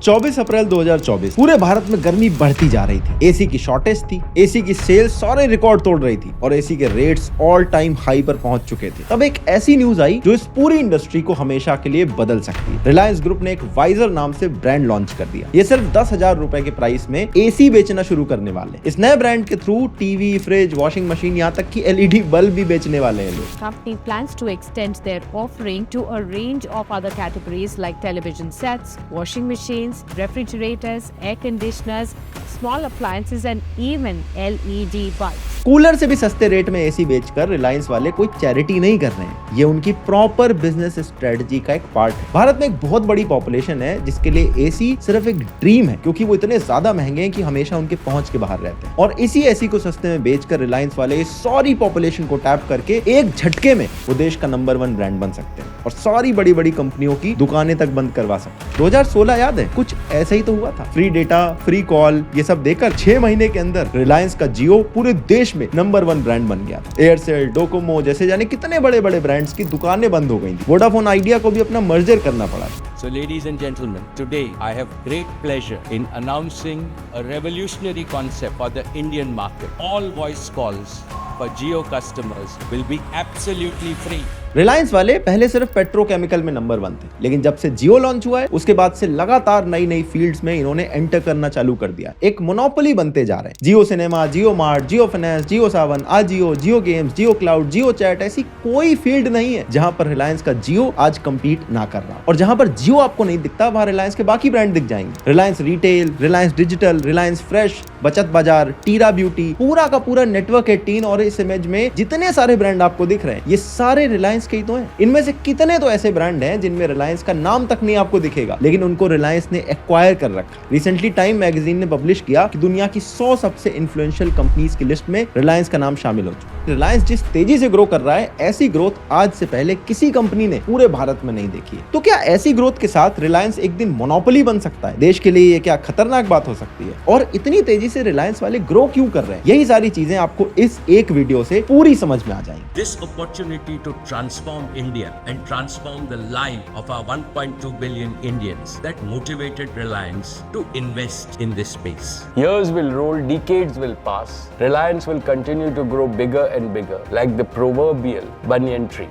24 अप्रैल 2024 पूरे भारत में गर्मी बढ़ती जा रही थी। एसी की शॉर्टेज थी, एसी की सेल्स सारे रिकॉर्ड तोड़ रही थी और एसी के रेट्स ऑल टाइम हाई पर पहुंच चुके थे। तब एक ऐसी न्यूज आई जो इस पूरी इंडस्ट्री को हमेशा के लिए बदल सकती है। रिलायंस ग्रुप ने एक वाइजर नाम से ब्रांड लॉन्च कर दिया। ये सिर्फ 10,000 रुपए के प्राइस में एसी बेचना शुरू करने वाले। इस नए ब्रांड के through TV, fridge, washing machine, यहाँ तक कि एलईडी बल्ब भी बेचने वाले हैं लोग। Company plans to extend their offering to a range of other categories like television sets, washing machines, refrigerators, air conditioners, small appliances and even LED bulbs. Cooler से भी सस्ते रेट में एसी बेचकर रिलायंस वाले कोई चैरिटी नहीं कर रहे हैं। ये उनकी प्रॉपर बिजनेस स्ट्रेटजी का एक पार्ट है। भारत में एक बहुत बड़ी पॉपुलेशन है जिसके लिए एसी सिर्फ एक ड्रीम है, क्योंकि वो इतने ज्यादा महंगे हैं कि हमेशा उनके पहुंच के बाहर रहते हैं। और इसी एसी को सस्ते में बेचकर रिलायंस वाले सारी पॉपुलेशन को टैप करके एक झटके में वो देश का नंबर 1 ब्रांड बन सकते हैं और सारी बड़ी बड़ी कंपनियों की दुकानें तक बंद करवा सकते हैं। 2016 याद है, कुछ ऐसा ही तो हुआ था। फ्री डेटा, फ्री कॉल, ये सब देकर 6 महीने के अंदर रिलायंस का जियो पूरे देश में नंबर 1 ब्रांड बन गया था। एयरसेल, डोकोमो जैसे जाने कितने बड़े बड़े ब्रांड्स की दुकानें बंद हो गई थी। वोडाफोन आइडिया को भी अपना मर्जर करना पड़ा। So ladies and gentlemen, today I have great pleasure in announcing a revolutionary concept for the Indian market. All voice calls for Jio customers will be absolutely free. Reliance वाले पहले सिर्फ petrochemical में number 1 थे, लेकिन जब से जियो लॉन्च हुआ है उसके बाद से लगातार नई नई फील्ड्स में इन्होंने एंटर करना चालू कर दिया। एक मोनोपोली बनते जा रहे हैं। जियो सिनेमा, जियो मार्ट, जियो फाइनेंस, जियो सावन, आजियो, जियो गेम्स, जियो क्लाउड, जियो चैट, ऐसी कोई फील्ड नहीं है जहां पर रिलायंस का जियो आज कंपीट ना कर रहा। और जहां पर जियो आपको नहीं दिखता वहां रिलायंस के बाकी ब्रांड दिख जाएंगे। Reliance retail, Reliance digital, Reliance fresh, बचत बाजार, टीरा ब्यूटी, पूरा का पूरा नेटवर्क 18 और इस इमेज में जितने सारे ब्रांड आपको दिख रहे हैं ये सारे रिलायंस के ही तो हैं। इनमें से कितने तो ऐसे ब्रांड हैं जिनमें रिलायंस का नाम तक नहीं आपको दिखेगा, लेकिन उनको रिलायंस ने एक्वायर कर रखा। रिसेंटली टाइम मैगजीन ने पब्लिश किया कि दुनिया की 100 सबसे इन्फ्लुएंशियल कंपनीज की लिस्ट में रिलायंस का नाम शामिल हो चुका है। रिलायंस जिस तेजी से ग्रो कर रहा है, ऐसी ग्रोथ आज से पहले किसी कंपनी ने पूरे भारत में नहीं देखी है। तो क्या ऐसी ग्रोथ के साथ रिलायंस एक दिन मोनोपोली बन सकता है? देश के लिए ये क्या खतरनाक बात हो सकती है? और इतनी तेजी से रिलायंस वाले ग्रो क्यों कर रहे हैं? यही सारी चीजें आपको इस एक वीडियो से पूरी समझ में आ जाएंगी। This opportunity to transform India and transform the life of our 1.2 billion Indians that motivated Reliance to invest in this space. Years will roll, decades will pass. Reliance will continue to grow bigger and bigger, like the proverbial banyan tree.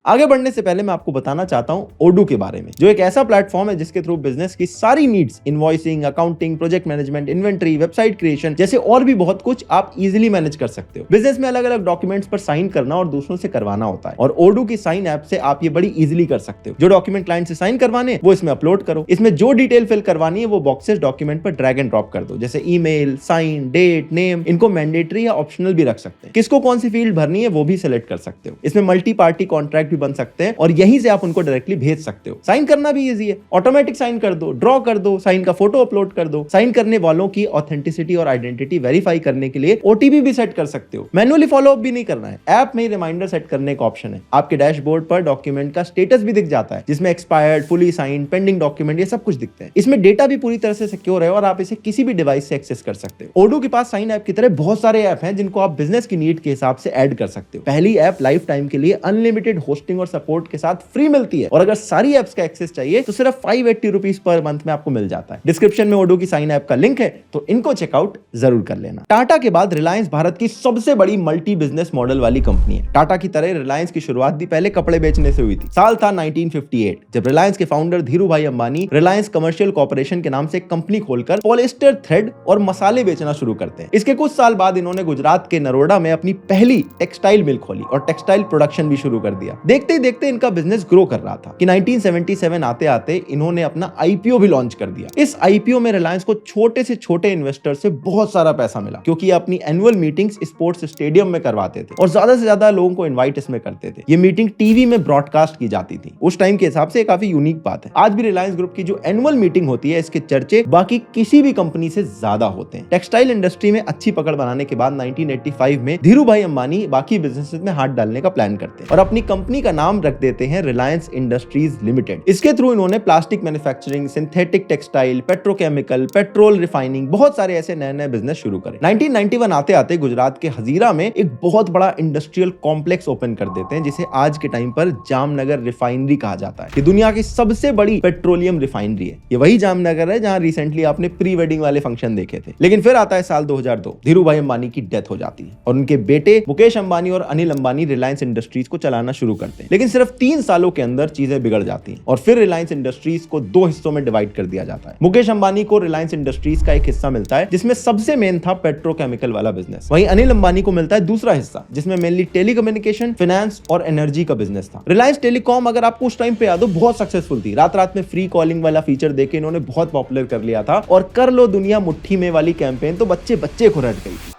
आगे बढ़ने से पहले मैं आपको बताना चाहता हूं ओडू के बारे में, जो एक ऐसा प्लेटफॉर्म है जिसके थ्रू बिजनेस की सारी needs, invoicing, accounting, project management, inventory, website creation जैसे और भी बहुत कुछ आप इजीली मैनेज कर सकते हो। बिजनेस में अलग अलग डॉक्यूमेंट्स पर साइन करना और दूसरों से करवाना होता है, और ओडू की साइन ऐप से आप ये बड़ी इजीली कर सकते हो। जो डॉक्यूमेंट क्लाइंट से साइन करवाने वो इसमें अपलोड करो। इसमें जो डिटेल फिल करवानी है वो बॉक्सेस डॉक्यूमेंट पर ड्रैग एंड ड्रॉप कर दो, जैसे ईमेल, साइन, डेट, नेम। इनको मैंडेटरी या ऑप्शनल भी रख सकते हैं। किसको कौन सी फील्ड भरनी है वो भी सिलेक्ट कर सकते हो। इसमें मल्टी पार्टी कॉन्ट्रैक्ट भी बन सकते हैं और यहीं से आप उनको डायरेक्टली भेज सकते हो। साइन करना भी इजी है, ऑटोमेटिक साइन कर दो, ड्रॉ कर दो, साइन का फोटो अपलोड कर दो। साइन करने वालों की ऑथेंटिसिटी और आइडेंटिटी वेरीफाई करने के लिए ओटीपी भी सेट कर सकते हो। मैन्युअली फॉलोअप भी नहीं करना है, ऐप में ही रिमाइंडर सेट करने का ऑप्शन है। आपके डैशबोर्ड पर डॉक्यूमेंट का स्टेटस भी दिख जाता है, जिसमें expired, fully sign, pending document, ये सब कुछ दिखते हैं। इसमें डेटा भी पूरी तरह से सिक्योर है और आप इसे किसी भी डिवाइस से एक्सेस कर सकते हो। ओडू के पास साइन ऐप की तरह बहुत सारे ऐप हैं जिनको आप बिजनेस की नीड के हिसाब से ऐड कर सकते हो। पहली ऐप लाइफ टाइम के लिए अनलिमिटेड होस्टिंग और सपोर्ट के साथ फ्री मिलती है, और अगर सारी एप्स का एक्सेस चाहिए तो सिर्फ 580 रुपीज पर मंथ में आपको मिल जाता है। डिस्क्रिप्शन में ओडू की साइन ऐप का लिंक है, तो इनको चेकआउट जरूर कर लेना। टाटा के बाद रिलायंस भारत की सबसे बड़ी मल्टी बिजनेस मॉडल वाली कंपनी है। टाटा की तरह रिलायंस की शुरुआत भी पहले कपड़े बेचने से हुई थी। साल था 1958 जब रिलायंस के फाउंडर धीरू भाई अंबानी रिलायंस कमर्शियल कॉर्पोरेशन के नाम से एक कंपनी खोलकर पॉलिएस्टर थ्रेड और मसाले बेचना शुरू करते हैं। इसके कुछ साल बाद इन्होंने गुजरात के नरोडा में अपनी पहली टेक्सटाइल मिल खोली और टेक्सटाइल प्रोडक्शन भी शुरू कर दिया। देखते ही देखते इनका बिजनेस ग्रो कर रहा था कि 1977 आते आते इन्होंने अपना आईपीओ भी लॉन्च कर दिया। इस आईपीओ में रिलायंस को छोटे से छोटे इन्वेस्टर से बहुत सारा पैसा मिला, क्योंकि ये अपनी एनुअल मीटिंग्स स्पोर्ट्स स्टेडियम में करवाते थे और ज्यादा से ज्यादा लोगों को इनवाइट इसमें करते थे। ये मीटिंग टीवी में ब्रॉडकास्ट की जाती थी। उस टाइम के हिसाब से काफी यूनिक बात है। आज भी रिलायंस ग्रुप की जो एनुअल मीटिंग होती है, इसके चर्चे बाकी किसी भी कंपनी से ज्यादा होते हैं। टेक्सटाइल इंडस्ट्री में अच्छी पकड़ बनाने के बाद 1985 में धीरू भाई अंबानी बाकी बिजनेसेस में हाथ डालने का प्लान करते हैं और अपनी कंपनी कंपनी का नाम रख देते हैं रिलायंस इंडस्ट्रीज लिमिटेड। इसके थ्रू इन्होंने plastic manufacturing, synthetic textile, petrochemical, petrol refining, बहुत सारे ऐसे नए नए बिजनेस शुरू करे। 1991 आते आते गुजरात के हजीरा में एक बहुत बड़ा इंडस्ट्रियल कॉम्प्लेक्स ओपन कर देते हैं, जिसे आज के टाइम पर जामनगर रिफाइनरी कहा जाता है। ये दुनिया की सबसे बड़ी पेट्रोलियम रिफाइनरी है। ये वही जामनगर है जहां रिसेंटली आपने प्री वेडिंग वाले फंक्शन देखे थे। लेकिन फिर आता है साल 2002, धीरू भाई अंबानी की डेथ हो जाती है और उनके बेटे मुकेश अंबानी और अनिल अंबानी रिलायंस इंडस्ट्रीज को चलाना शुरू करते हैं। लेकिन सिर्फ 3 सालों के अंदर चीजें बिगड़ जाती हैं और फिर रिलायंस इंडस्ट्रीज को 2 हिस्सों में डिवाइड कर दिया जाता है। मुकेश अंबानी को रिलायंस इंडस्ट्रीज का एक हिस्सा मिलता है जिसमें सबसे मेन था पेट्रोकेमिकल वाला बिजनेस। वहीं अनिल अंबानी को मिलता है दूसरा हिस्सा जिसमें मेनली टेलीकम्युनिकेशन, फाइनेंस और एनर्जी का बिजनेस था। रिलायंस टेलीकॉम, अगर आपको उस टाइम पे याद हो, बहुत सक्सेसफुल थी। रात रात में फ्री कॉलिंग वाला फीचर देके इन्होंने बहुत पॉपुलर कर लिया था और कर लो दुनिया मुट्ठी में वाली कैंपेन तो बच्चे बच्चे को रट गई थी।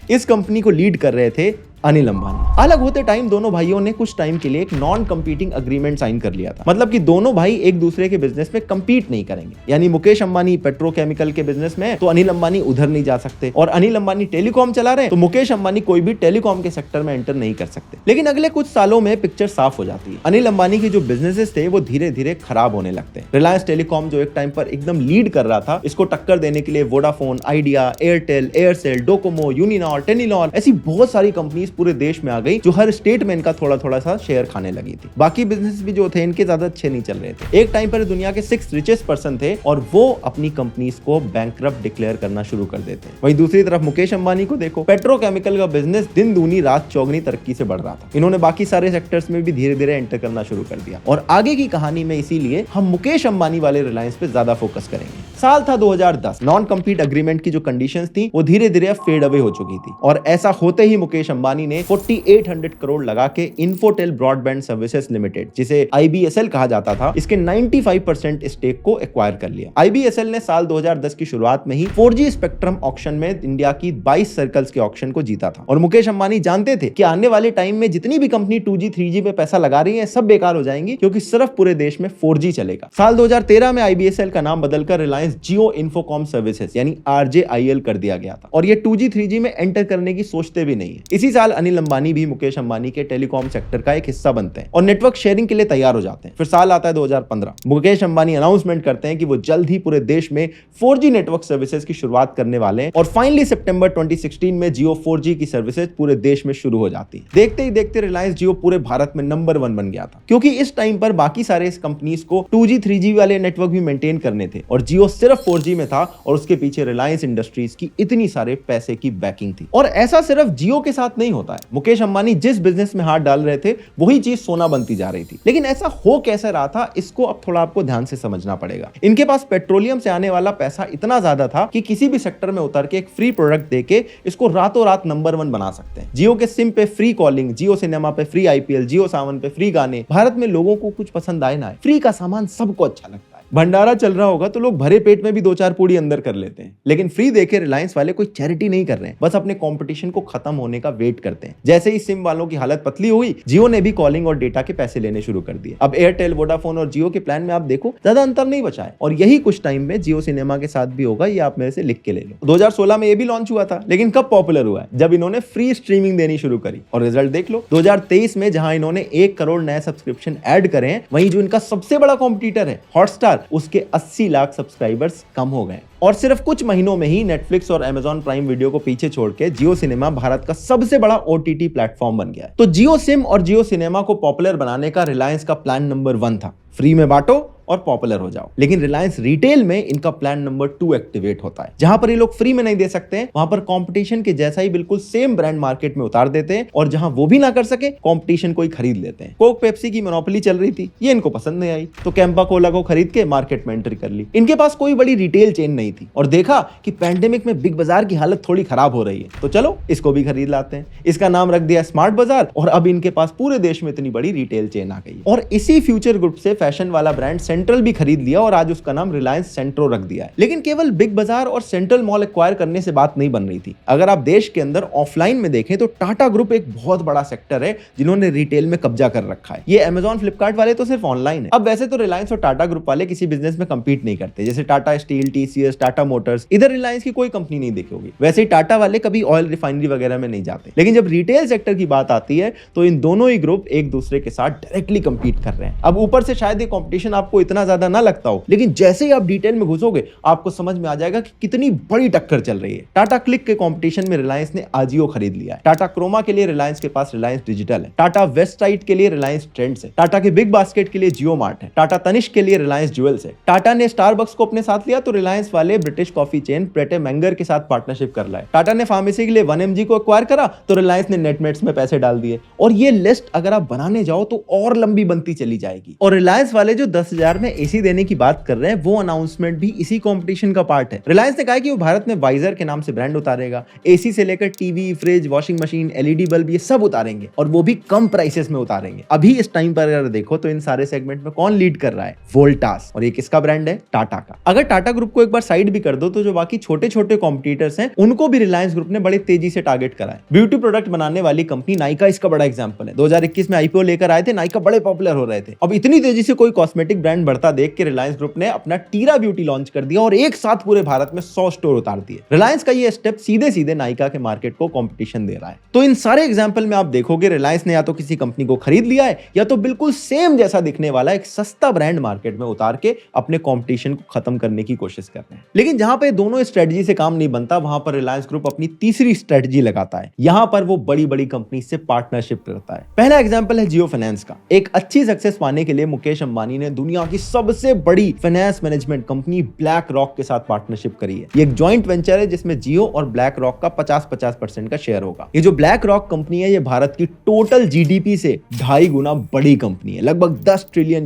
इस कंपनी को लीड कर रहे थे अनिल अंबानी। अलग होते टाइम दोनों भाइयों ने कुछ टाइम के लिए एक नॉन कंपीटिंग एग्रीमेंट साइन कर लिया था। मतलब कि दोनों भाई एक दूसरे के बिजनेस में कंपीट नहीं करेंगे। यानी मुकेश अंबानी पेट्रोकेमिकल के बिजनेस में तो अनिल अंबानी उधर नहीं जा सकते, और अनिल अंबानी टेलीकॉम चला रहे हैं तो मुकेश अंबानी कोई भी टेलीकॉम के सेक्टर में एंटर नहीं कर सकते। लेकिन अगले कुछ सालों में पिक्चर साफ हो जाती है। अनिल अंबानी के जो बिजनेसेस थे वो धीरे धीरे खराब होने लगते हैं। रिलायंस टेलीकॉम जो एक टाइम पर एकदम लीड कर रहा था, इसको टक्कर देने के लिए Vodafone, idea, Airtel, Aircel, Docomo, Uninor, Telenor ऐसी बहुत सारी कंपनीज पूरे देश में आ गई जो हर स्टेट में इनका थोड़ा थोड़ा सा शेयर खाने लगी थी। बाकी बिजनेस भी जो थे इनके ज्यादा अच्छे नहीं चल रहे थे। एक टाइम पर दुनिया के 6 रिचेस्ट पर्सन थे और वो अपनी कंपनीज को बैंकरप्ट डिक्लेयर करना शुरू कर देते हैं। वहीं दूसरी तरफ मुकेश अंबानी को देखो, पेट्रोकेमिकल का बिजनेस दिन दूनी रात चौगनी तरक्की से बढ़ रहा था। इन्होंने बाकी सारे सेक्टर्स में भी धीरे धीरे एंटर करना शुरू कर दिया और आगे की कहानी में इसीलिए हम मुकेश अंबानी वाले रिलायंस पे ज्यादा फोकस करेंगे। साल था 2010। नॉन कम्पीट एग्रीमेंट की जो कंडीशंस थी वो धीरे धीरे फेड अवे हो चुकी थी और ऐसा होते ही मुकेश अंबानी ने 4800 करोड़ लगा के इन्फोटेल ब्रॉडबैंड सर्विसेज लिमिटेड, जिसे IBSL कहा जाता था, इसके 95% स्टेक को एक्वायर कर लिया। IBSL ने साल 2010 की शुरुआत में ही 4G स्पेक्ट्रम ऑक्शन में इंडिया की 22 सर्कल्स के ऑक्शन को जीता था और मुकेश अंबानी जानते थे कि आने वाले टाइम में जितनी भी कंपनी 2G 3G पे पैसा लगा रही है सब बेकार हो जाएंगी क्योंकि सिर्फ पूरे देश में 4G चलेगा। साल 2013 में IBSL का नाम बदलकर रिलायंस जियो इन्फोकॉम सर्विसेज यानी RJIL कर दिया गया था और ये 2G 3G में एंटर करने की सोचते भी नहीं है। इसी साल अनिल अंबानी भी मुकेश अंबानी के टेलीकॉम सेक्टर का एक हिस्सा बनते हैं और नेटवर्क शेयरिंग के लिए तैयार हो जाते हैं। फिर साल आता है 2015। मुकेश अंबानी अनाउंसमेंट करते हैं कि वो जल्द ही पूरे देश में 4G नेटवर्क सर्विसेज की शुरुआत करने वाले हैं और फाइनली सितंबर 2016 में जियो 4G की सर्विसेज पूरे देश में शुरू हो जाती है। देखते ही देखते रिलायंस जियो पूरे भारत में नंबर 1 बन गया था क्योंकि इस टाइम पर बाकी सारे कंपनीज को 2G 3G वाले नेटवर्क भी मेंटेन करने थे और जियो सिर्फ 4G में था और उसके पीछे रिलायंस इंडस्ट्रीज की इतनी सारे पैसे की बैकिंग थी। और ऐसा सिर्फ जियो के साथ नहीं होता है। मुकेश अंबानी जिस बिजनेस में हाथ डाल रहे थे वही चीज सोना बनती जा रही थी। लेकिन ऐसा हो कैसे रहा था, इसको अब थोड़ा आपको ध्यान से समझना पड़ेगा। इनके पास पेट्रोलियम से आने वाला पैसा इतना ज्यादा था कि किसी भी सेक्टर में उतर के एक फ्री प्रोडक्ट देके इसको रातों रात नंबर 1 बना सकते हैं। जियो के सिम पे फ्री कॉलिंग, जियो सिनेमा पे फ्री IPL, जियो सावन पे फ्री गाने। भारत में लोगों को कुछ पसंद आए ना आए, फ्री का सामान सबको अच्छा लगता है। भंडारा चल रहा होगा तो लोग भरे पेट में भी 2-4 पूड़ी अंदर कर लेते हैं। लेकिन फ्री देके रिलायंस वाले कोई चैरिटी नहीं कर रहे हैं, बस अपने कंपटीशन को खत्म होने का वेट करते हैं। जैसे ही सिम वालों की हालत पतली हुई, जियो ने भी कॉलिंग और डेटा के पैसे लेने शुरू कर दिए। अब एयरटेल, वोडाफोन और जियो के प्लान में आप देखो ज्यादा अंतर नहीं बचा है और यही कुछ टाइम में जियो सिनेमा के साथ भी होगा, ये आप मेरे से लिख के ले लो। 2016 में ये भी लॉन्च हुआ था, लेकिन कब पॉपुलर हुआ है? जब इन्होंने फ्री स्ट्रीमिंग देनी शुरू करी और रिजल्ट देख लो। 2023 में जहां इन्होंने 1 करोड़ नए सब्सक्रिप्शन ऐड करे हैं, वहीं जो इनका सबसे बड़ा कॉम्पिटिटर है हॉटस्टार, उसके 80 लाख सब्सक्राइबर्स कम हो गए और सिर्फ कुछ महीनों में ही नेटफ्लिक्स और Amazon प्राइम वीडियो को पीछे छोड़ के जियो सिनेमा भारत का सबसे बड़ा OTT प्लेटफॉर्म बन गया है। तो जियो सिम और जियो सिनेमा को पॉपुलर बनाने का रिलायंस का प्लान नंबर 1 था, फ्री में बांटो और पॉपुलर हो जाओ। लेकिन रिलायंस रिटेल में इनका प्लान नंबर 2 एक्टिवेट होता है। जहां पर ये लोग फ्री में नहीं दे सकते हैं, वहां पर कंपटीशन के जैसा ही बिल्कुल सेम ब्रांड मार्केट में उतार देते हैं और जहां वो भी ना कर सके, कंपटीशन को ही खरीद लेते हैं। कोक पेप्सी की मोनोपोली चल रही थी, ये इनको पसंद नहीं आई तो कैंपा कोला को खरीद के मार्केट में एंट्री कर ली। इनके पास कोई बड़ी रिटेल चेन नहीं थी और देखा कि पैंडेमिक में बिग बाजार की हालत थोड़ी खराब हो रही है तो चलो इसको भी खरीद लाते हैं। इसका नाम रख दिया स्मार्ट बाजार और अब इनके पास पूरे देश में इतनी बड़ी रिटेल चेन आ गई। और इसी फ्यूचर ग्रुप से फैशन वाला ब्रांड सेंट्रल भी खरीद लिया और आज उसका नाम रिलायंस सेंट्रो रख दिया है। लेकिन केवल बिग बाजार और सेंट्रल मॉल एक्वायर करने से बात नहीं बन रही थी। अगर आप देश के अंदर ऑफलाइन में देखें तो टाटा ग्रुप एक बहुत बड़ा सेक्टर है जिन्होंने रिटेल में कब्जा कर रखा है। ये अमेजॉन फ्लिपकार्ट वाले तो सिर्फ ऑनलाइन है। अब वैसे तो रिलायंस और टाटा ग्रुप वाले किसी बिजनेस में कंपीट नहीं करते, जैसे Tata steel, TCS, Tata Motors, इधर रिलायंस की कोई कंपनी नहीं देखी होगी। वैसे ही टाटा वाले कभी ऑयल रिफाइनरी वगैरह में नहीं जाते। लेकिन जब रिटेल सेक्टर की बात आती है तो इन दोनों ही ग्रुप एक दूसरे के साथ डायरेक्टली कंपीट कर रहे हैं। अब ऊपर से शायद ये कंपटीशन आपको इतना ज्यादा ना लगता हो, लेकिन जैसे ही आप डिटेल में घुसोगे आपको समझ में आ जाएगा कि कितनी बड़ी टक्कर चल रही है। टाटा क्लिक के कंपटीशन में रिलायंस ने आजियो खरीद लिया है। टाटा क्रोमा के लिए रिलायंस के पास रिलायंस डिजिटल है। टाटा वेस्टसाइड के लिए रिलायंस ट्रेंड्स है। टाटा के बिग बास्केट के लिए जियो मार्ट है। टाटा तनिष्क के लिए रिलायंस ज्वेल्स है। टाटा ने स्टारबक्स को अपने साथ लिया तो रिलायंस वाले ब्रिटिश कॉफी चेन प्रेटे मैंगर के साथ पार्टनरशिप कर रहा है। टाटा ने फार्मेसी के लिए 1mg को एक्वायर करा तो रिलायंस ने नेटमेट्स में पैसे डाल दिए। और ये लिस्ट अगर आप बनाने जाओ तो और लंबी बनती चली जाएगी। और रिलायंस वाले जो 10,000 में एसी देने की बात कर रहे हैं वो अनाउंसमेंट भी इसी कंपटीशन का पार्ट है। रिलायंस ने कहा कि वो भारत में वाइजर के नाम से ब्रांड उतारेगा। एसी से लेकर TV, fridge, washing machine, LED bulb, ये सब उतारेंगे और वो भी कम प्राइसेस में उतारेंगे। अभी इस टाइम पर अगर देखो तो इन सारे सेगमेंट में कौन लीड कर रहा है? वोल्टास। और ये किसका ब्रांड है? टाटा का। अगर टाटा ग्रुप को एक बार साइड भी कर दो तो जो बाकी छोटे छोटे कॉम्पिटिटर्स हैं उनको भी रिलायंस ग्रुप ने बड़ी तेजी से टारगेट करा है। ब्यूटी प्रोडक्ट बनाने वाली कंपनी नाइका इसका बड़ा एग्जांपल है। 2021 में आईपीओ लेकर आए थे, नाइका बड़े पॉपुलर हो रहे थे। अब इतनी तेजी से कोई कॉस्मेटिक ब्रांड बढ़ता देख के रिलायंस ग्रुप ने अपना टीरा ब्यूटी लॉन्च कर दिया और एक साथ पूरे भारत में 100 स्टोर उतार दिए। रिलायंस का ये स्टेप सीधे सीधे नाइका के मार्केट को कंपटीशन दे रहा है। तो इन सारे एग्जांपल में आप देखोगे रिलायंस ने या तो किसी कंपनी को खरीद लिया है या तो बिल्कुल सेम जैसा दिखने वाला एक सस्ता ब्रांड मार्केट में उतार के अपने कंपटीशन को खत्म करने की कोशिश कर रहे हैं। लेकिन जहां पे दोनों स्ट्रेटजी से काम नहीं बनता वहां पर रिलायंस ग्रुप अपनी तीसरी स्ट्रेटजी लगाता है। यहां पर वो बड़ी बड़ी कंपनी से पार्टनरशिप करता है। पहला एग्जांपल है जियो फाइनेंस का। एक अच्छी सक्सेस पाने के लिए मुकेश अंबानी ने दुनिया की सबसे बड़ी finance management company black rock के साथ पार्टनरशिप करी है। ये एक जॉइंट वेंचर है जिसमें जियो और ब्लैक रॉक का 50-50% का शेयर होगा। ये जो ब्लैक रॉक कंपनी है ये भारत की टोटल जीडीपी से 2.5 गुना बड़ी कंपनी है। लगभग $10 ट्रिलियन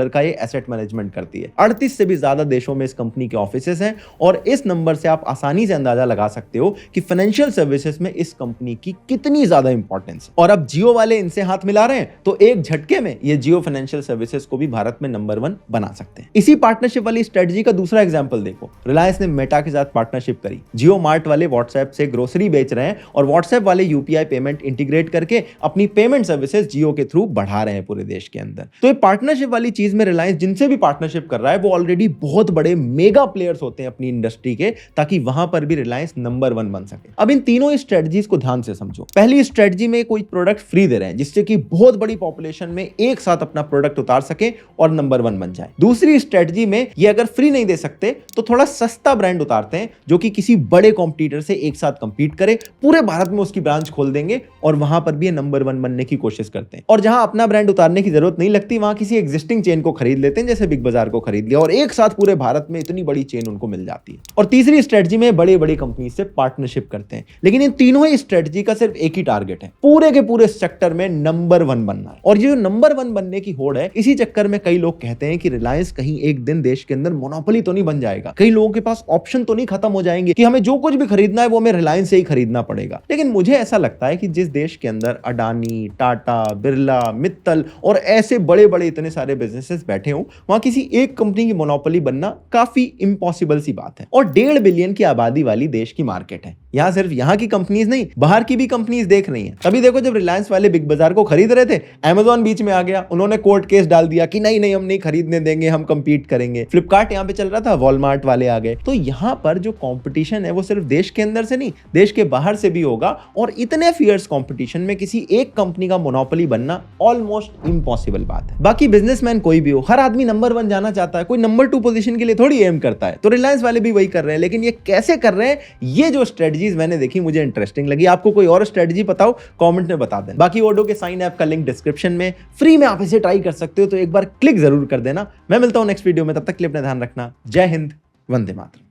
का ये एसेट मैनेजमेंट करती है। 38 से भी ज्यादा देशों में इस कंपनी के ऑफिसेस हैं और इस नंबर से आप आसानी से अंदाजा लगा सकते हो कि फाइनेंशियल सर्विसेज में इस कंपनी की कितनी ज्यादा इंपॉर्टेंस है। और अब जियो वाले इनसे हाथ मिला रहे हैं तो एक झटके में ये जियो फाइनेंशियल सर्विसेज को भी भारत में नंबर 1 बना सकते हैं। इसी पार्टनरशिप वाली स्ट्रेटजी का दूसरा एग्जांपल देखो। रिलायंस ने मेटा के साथ पार्टनरशिप करी। जियो मार्ट वाले व्हाट्सएप से ग्रोसरी बेच रहे हैं और व्हाट्सएप वाले यूपीआई पेमेंट इंटीग्रेट करके अपनी पेमेंट सर्विसेज जियो के थ्रू बढ़ा रहे हैं पूरे देश के अंदर। तो ये पार्टनरशिप वाली चीज में रिलायंस जिनसे भी पार्टनरशिप कर रहा है वो ऑलरेडी बहुत बड़े मेगा प्लेयर्स होते हैं अपनी इंडस्ट्री के, ताकि वहां पर भी रिलायंस नंबर 1 बन सके। अब इन तीनों स्ट्रेटजीज को ध्यान से समझो। पहली स्ट्रेटजी में कोई प्रोडक्ट फ्री दे रहे हैं जिससे कि बहुत बड़ी पॉपुलेशन में एक साथ अपना प्रोडक्ट उतार सके और नंबर 1 बन जाए। दूसरी स्ट्रेटजी में ये अगर फ्री नहीं दे सकते तो थोड़ा सस्ता ब्रांड उतारते हैं जो कि किसी बड़े कॉम्पिटिटर से एक साथ कंपीट करे, पूरे भारत में उसकी ब्रांच खोल देंगे और वहां पर भी ये नंबर 1 बनने की कोशिश करते हैं। और जहां अपना ब्रांड उतारने की जरूरत नहीं लगती वहां किसी एग्जिस्टिंग चेन को खरीद लेते हैं, जैसे बिग बाजार को खरीद लिया और एक साथ पूरे भारत में इतनी बड़ी चेन उनको मिल जाती है। और तीसरी स्ट्रेटजी में बड़ी बड़ी कंपनी से पार्टनरशिप करते हैं। लेकिन इन तीनों ही स्ट्रेटजी का सिर्फ एक ही टारगेट है, पूरे के पूरे सेक्टर में नंबर 1 बनना है। और ये जो नंबर 1 बनने की होड़ है, इसी चक्कर में कई लोग कहते हैं कि रिलायंस कहीं एक दिन देश के अंदर मोनोपोली तो नहीं बन जाएगा, कई लोगों के पास ऑप्शन तो नहीं खत्म हो जाएंगे कि हमें जो कुछ भी खरीदना है वो हमें रिलायंस से ही खरीदना पड़ेगा। लेकिन मुझे ऐसा लगता है कि जिस देश के अंदर अडानी, टाटा, बिरला, मित्तल और ऐसे बड़े बड़े इतने सारे बिजनेसेस बैठे हों, वहां किसी एक कंपनी की मोनोपोली बनना काफी इम्पॉसिबल सी बात है। और 1.5 बिलियन की आबादी वाली देश की मार्केट है। यहाँ सिर्फ यहाँ की कंपनीज नहीं, बाहर की भी कंपनीज देख रही हैं। तभी देखो जब रिलायंस वाले बिग बाजार को खरीद रहे थे, अमेजॉन बीच में आ गया, उन्होंने कोर्ट केस डाल दिया कि नहीं हम नहीं खरीदने देंगे, हम कंपीट करेंगे। फ्लिपकार्ट यहाँ पे चल रहा था, वॉलमार्ट वाले आ गए। तो यहाँ पर जो कंपटीशन है वो सिर्फ देश के अंदर से नहीं, देश के बाहर से भी होगा। और इतने फियर्स कंपटीशन में किसी एक कंपनी का मोनोपोली बनना ऑलमोस्ट इम्पॉसिबल बात है। बाकी बिजनेसमैन कोई भी हो, हर आदमी नंबर 1 जाना चाहता है, कोई नंबर 2 पोजीशन के लिए थोड़ी एम करता है। तो रिलायंस वाले भी वही कर रहे हैं। लेकिन ये कैसे कर रहे हैं, ये जो स्ट्रेटजीज मैंने देखी मुझे इंटरेस्टिंग लगी। आपको कोई और स्ट्रेटजी बताओ, कमेंट में बता देना। बाकी ओडो के साइन ऐप का लिंक डिस्क्रिप्शन में, फ्री में आप इसे ट्राई कर सकते हो, तो एक बार क्लिक जरूर कर देना। मैं मिलता हूं नेक्स्ट वीडियो में, तब तक के लिए अपना ध्यान रखना। जय हिंद, वंदे मातरम।